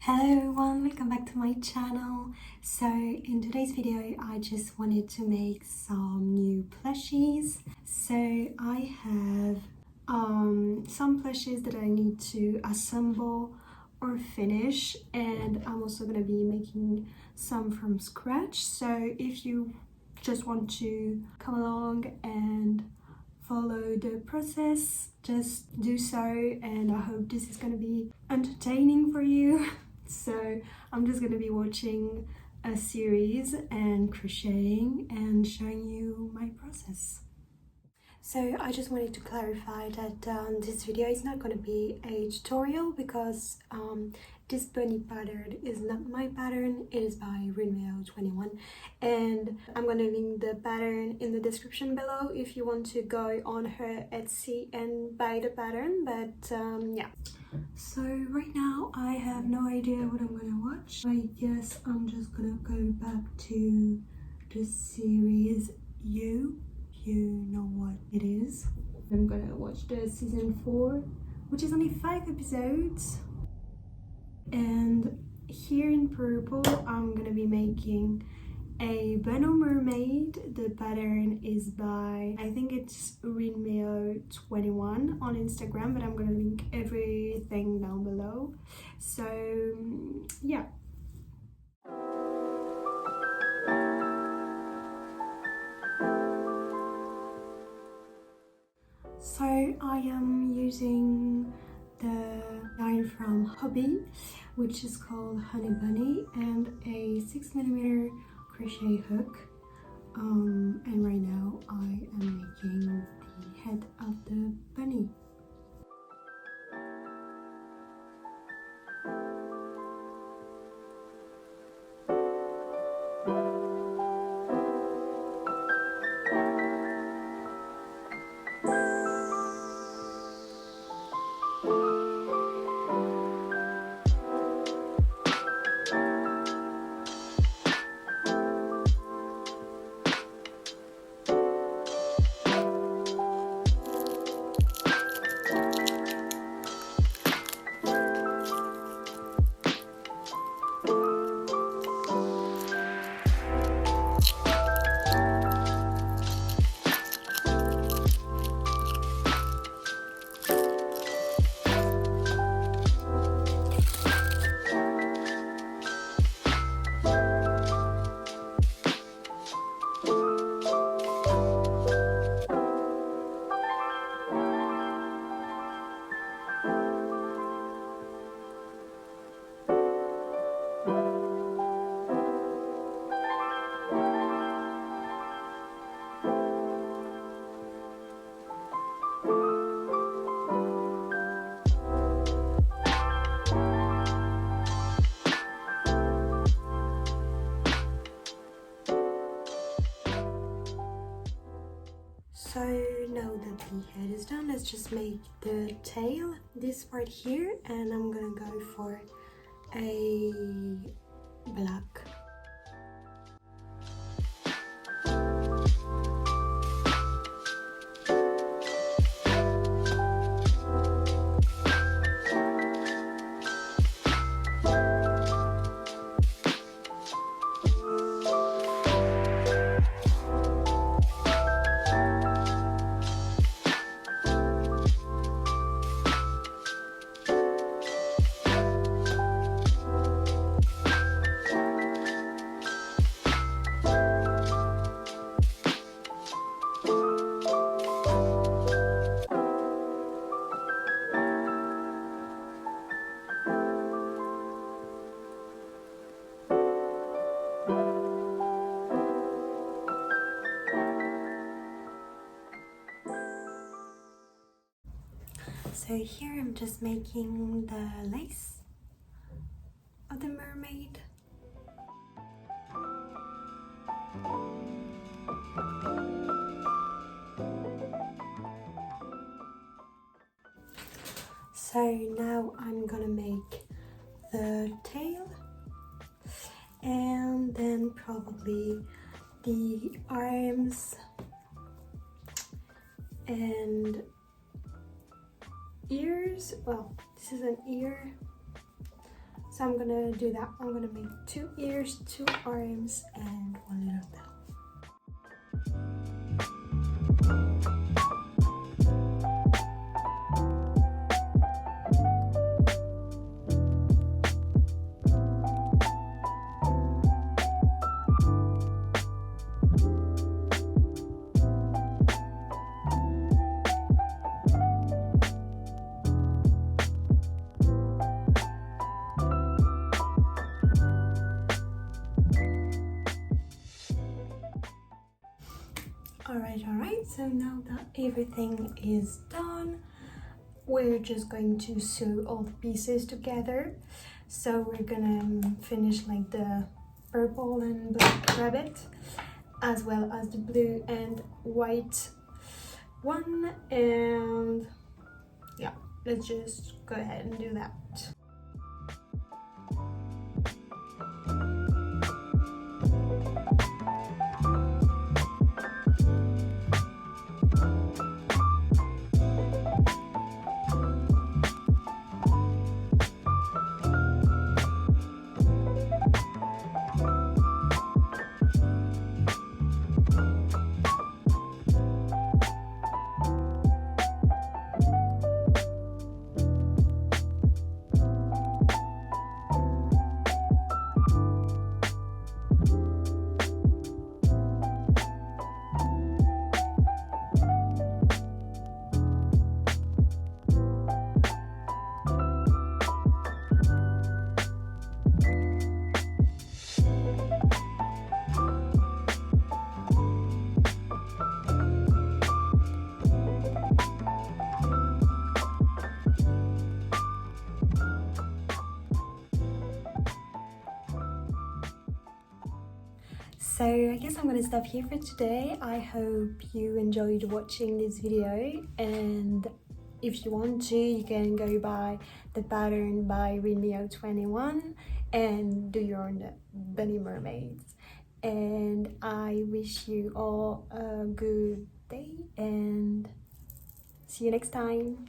Hello everyone, welcome back to my channel. So in today's video I just wanted to make some new plushies. So I have some plushies that I need to assemble or finish, and I'm also going to be making some from scratch. So if you just want to come along and follow the process, just do so, and I hope this is going to be entertaining for you. So I'm just going to be watching a series and crocheting and showing you my process. So I just wanted to clarify that this video is not going to be a tutorial because this bunny pattern is not my pattern. It is by Rinmeo21, and I'm going to link the pattern in the description below if you want to go on her Etsy and buy the pattern. But yeah. So right now I have no idea what I'm gonna watch. I guess I'm just gonna go back to the series You know what it is. I'm gonna watch the season 4, which is only 5 episodes. And here in purple I'm gonna be making a Bueno mermaid. The pattern is by, I think it's Rinmeo21 on Instagram, but I'm gonna link everything down below. So yeah. So I am using the yarn from Hobby, which is called Honey Bunny, and a 6mm crochet hook, and right now I am making the head of the bunny. So now that the head is done, let's just make the tail, this part here, and I'm gonna go for a black. So here I'm just making the lace of the mermaid. So now I'm gonna make the tail, and then probably the arms and ears. Well, this is an ear, So I'm gonna do that. I'm gonna make 2 ears, 2 arms, and 1 little bell. Alright, so now that everything is done, we're just going to sew all the pieces together. So we're gonna finish like the purple and black rabbit, as well as the blue and white one, and yeah, let's just go ahead and do that. So I guess I'm gonna stop here for today. I hope you enjoyed watching this video, and if you want to, you can go buy the pattern by Remeo21 and do your own bunny mermaids. And I wish you all a good day and see you next time.